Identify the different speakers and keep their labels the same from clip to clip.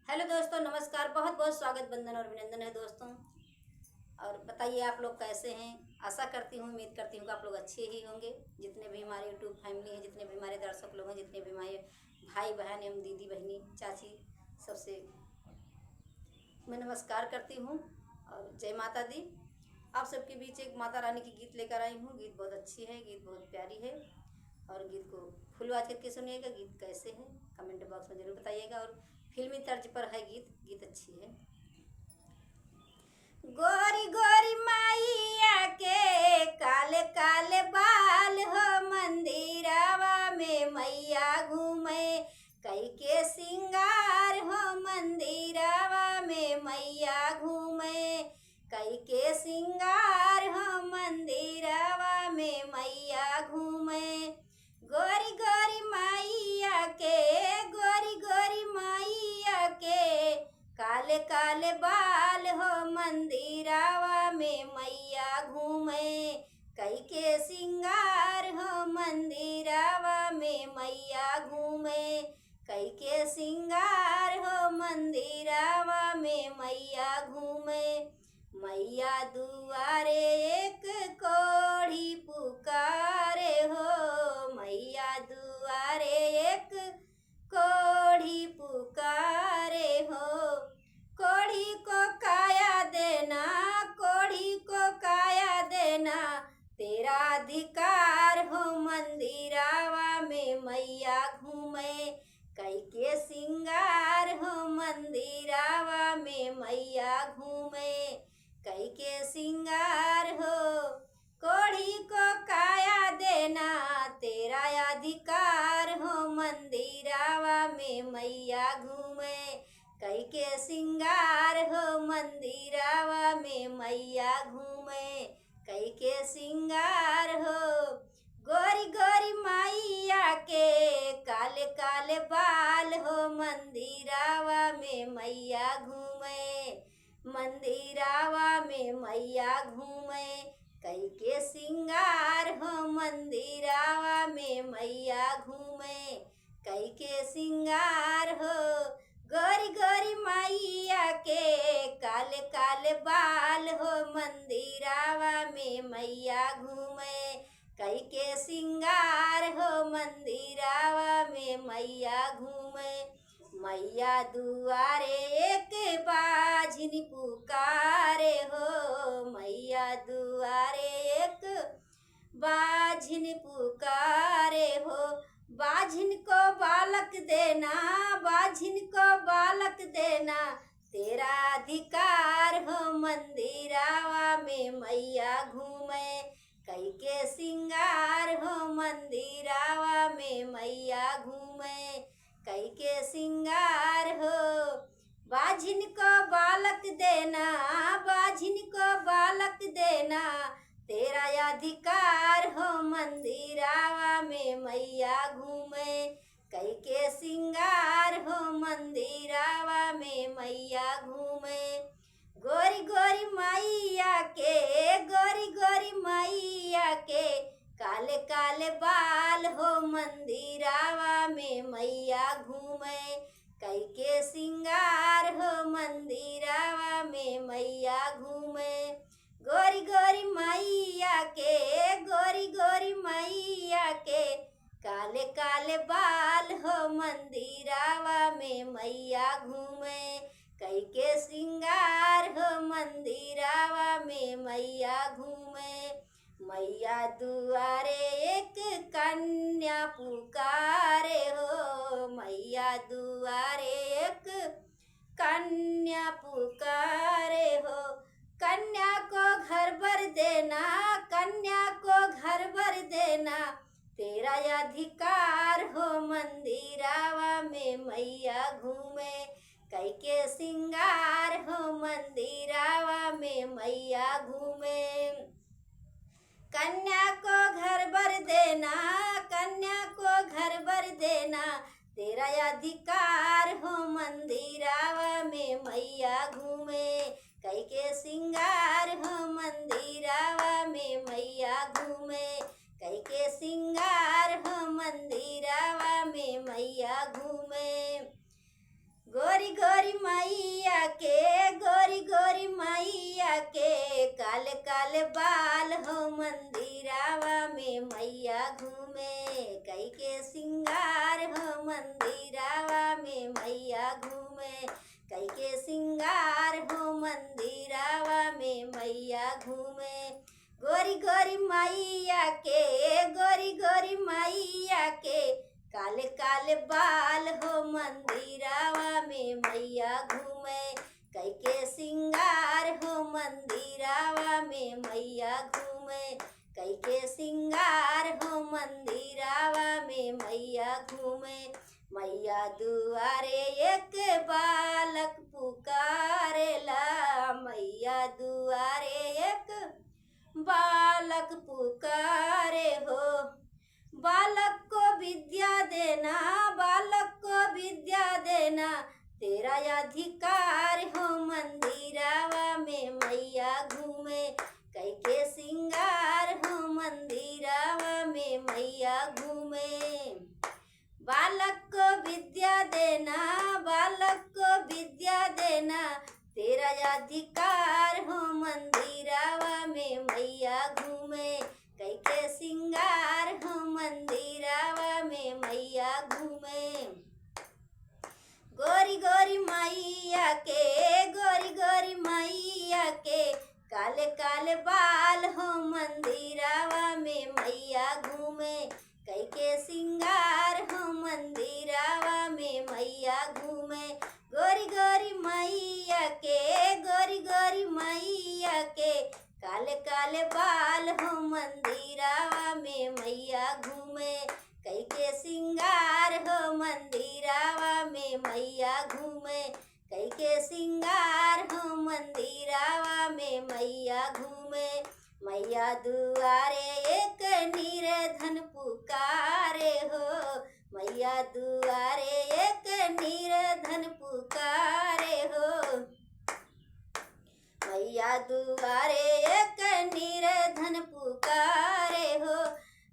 Speaker 1: Hello दोस्तों, नमस्कार। बहुत बहुत स्वागत, वंदन और अभिनंदन है दोस्तों। और बताइए आप लोग कैसे हैं। आशा करती हूँ, उम्मीद करती हूँ कि आप लोग अच्छे ही होंगे। जितने भी हमारे यूट्यूब फैमिली हैं, जितने भी हमारे दर्शक लोग हैं, जितने भी हमारे भाई बहन एवं दीदी बहनी चाची, सबसे मैं नमस्कार करती हूँ और जय माता दी। आप सबके बीच एक माता रानी की गीत लेकर आई हूँ। गीत बहुत अच्छी है, गीत बहुत प्यारी है और गीत को फुल आवाज करके सुनिएगा। गीत कैसे है कमेंट बॉक्स में जरूर बताइएगा। और फिल्मी तर्ज पर है गीत अच्छी है। गोरी गोरी मैया के काले काले बाल हो, मंदिरवा में मैया घूमे कई के सिंगार हो, मंदिरवा में मैया घूमे कई के सिंगार हो, मंदिरवा में मैया घूमे। गोरी गोरी मैया के, गोरी गोरी मैया के काले काले बाल हो, मंदिरवा में मैया घूमे कई के सिंगार हो, मंदिरवा में मैया घूमे कई के सिंगार हो, मंदिरवा में मैया घूमे। मैया दुआरे एक कोढ़ी पुकारे हो, मैया दुआरे एक कोढ़ी पुकारे हो। कोढ़ी को काया देना, कोढ़ी को काया देना तेरा अधिकार हो, मंदिरवा में मैया घूमे कई के सिंगार हो, मंदिरवा में मैया घूमे कई के सिंगार हो। कोढ़ी को काया देना तेरा अधिकार हो, मंदिरवा में मैया घूमे कई के सिंगार हो, मंदिरवा में मैया घूमे कई के सिंगार हो। गोरी गोरी मैया के काले काले बाल हो, मंदिरवा में मैया घूमे, मंदिरवा में मैया घूमे कई के सिंगार हो, मंदिरवा में मैया घूमे कई के सिंगार हो। गोरी गोरी मैया के काले काले बाल हो, मंदिरवा में मैया घूमे कई के सिंगार हो, मंदिरवा में मैया घूमे। मैया दुआरे एक बाझिन पुकारे हो, मैया दुआरे एक बाझिन पुकारे हो। बाझिन को बालक देना, बाझिन को बालक देना तेरा अधिकार हो, मंदिरवा में मैया घूमे कई के सिंगार हो, मंदिरवा में मैया घूमे कई के सिंगार हो। बाझिन को बालक देना, बाझिन को बालक देना तेरा अधिकार हो, मंदिरवा में मैया घूमे कई के सिंगार हो, मंदिरवा में मैया घूमे। गोरी गोरी मैया के, गोरी गोरी मैया के काले काले बाल हो, मंदिरवा में मैया घूमे कई के सिंगार हो, मंदिरवा में मैया घूमे। गोरी गोरी मैया के, गोरी गोरी मैया के काले काले बाल हो, मंदिरवा में मैया घूमे कई के सिंगार हो, मंदिरवा में मैया घूमे। मैया दुआरे एक कन्या पुकारे हो, मैया दुआरे एक कन्या पुकारे हो। कन्या को घर भर देना, कन्या को घर भर देना तेरा अधिकार हो, मंदिरवा में मैया घूमे कई के सिंगार हो, मंदिरवा में मैया घूमे। कन्या को घर भर देना, कन्या को घर भर देना तेरा अधिकार हो, मंदिरवा में मैया घूमे कई के सिंगार हो, मंदिरवा में मैया घूमे कई के सिंगार हो, मंदिरवा में मैया घूमे। गोरी गोरी मैया के, गोरी गोरी मैया के, काले काले बाल हो मंदिरावा में मैया घूमे, कई के सिंगार हो मंदिरावा में मैया घूमे, कई के सिंगार हो मंदिरावा में मैया घूमे। गोरी गोरी मैया के, गोरी गोरी मैया के, काले काले बाल हो मंदिरावा में मैया घूमे, कई के सिंगार हो मंदिरावा में मैया घूमे, कई के सिंगार हो मंदिरावा में मैया घूमे। मैया दुआरे एक बालक पुकारेला, मैया दुआरे एक बालक पुकारे हो, बालक को विद्या देना, बालक को विद्या देना, तेरा अधिकार हो मंदिरावा में मैया घूमे, कई के सिंगार हो मंदिरावा में मैया घूमे। बालक को विद्या देना, बालक को विद्या देना, तेरा अधिकार हो मंदिरावा में मैया घूमे, कई के सिंगार हो मंदिरावा में मैया घूमे। गोरी गोरी मैया के, गोरी गोरी मैया के, काले काले बाल हो मंदिरावा में मैया घूमे, कई के सिंगार हो मंदिरावा में मैया घूमे। गोरी गोरी मैया के, गोरी गोरी मैया के, काले काले बाल हो मंदिरावा में मैया घूमे, कई के सिंगार हो मंदिरावा में मैया घूमे, कई के सिंगार हो मंदिरावा में मैया घूमे। मैया दुआरे एक निर्धन पुकारे हो, मैया दुआरे एक निर्धन पुकारे हो, मैया दुआरे एक निर्धन पुकारे हो।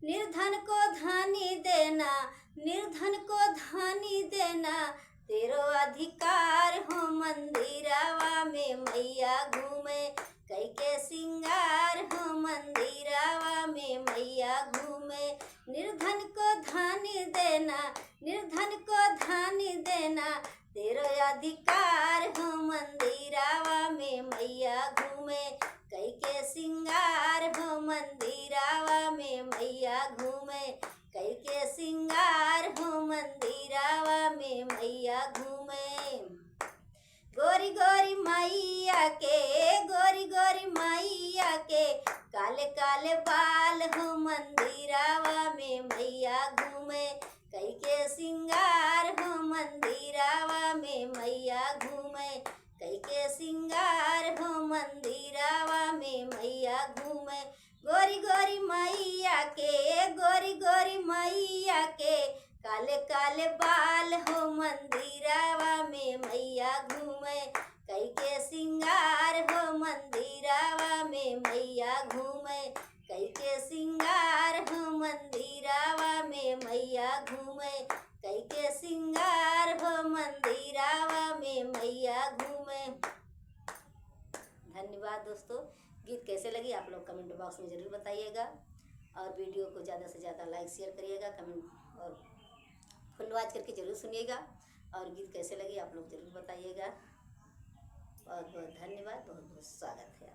Speaker 1: निर्धन को धनी देना, निर्धन को धनी देना, तेरो अधिकार हो मंदिरावा में मैया घूमे, कई के सिंगार हो मंदिरावा में मैया घूमे। निर्धन को धनी देना, निर्धन को धनी देना, तेरो अधिकार हो मंदिरावा में मैया घूमे, कई के सिंगार हो मंदिरावा में मैया घूमे, कई के सिंगार हो मंदिरावा में मैया घूमे। गोरी गोरी मैया के, गोरी गोरी मैया के, काले काले बाल हो मंदिरावा में मैया घूमे, कई के सिंगार हो मंदिरावा में मैया घूमे, कई के सिंगार हो मंदिरावा में मैया घूमे। गोरी गोरी मैया के, गोरी गोरी मैया के, काले काले बाल हो मंदिरावा में मैया घूमे, कई के सिंगार हो मंदिरावा में मैया घूमे, कई के सिंगार हो मंदिरावा में मैया घूमे, कई के सिंगार हो मंदिरावा में मैया घूमे। धन्यवाद दोस्तों। गीत कैसे लगी आप लोग कमेंट बॉक्स में ज़रूर बताइएगा, और वीडियो को ज़्यादा से ज़्यादा लाइक शेयर करिएगा, कमेंट और फुल वॉच करके ज़रूर सुनिएगा, और गीत कैसे लगी आप लोग ज़रूर बताइएगा। बहुत बहुत धन्यवाद, बहुत बहुत स्वागत है।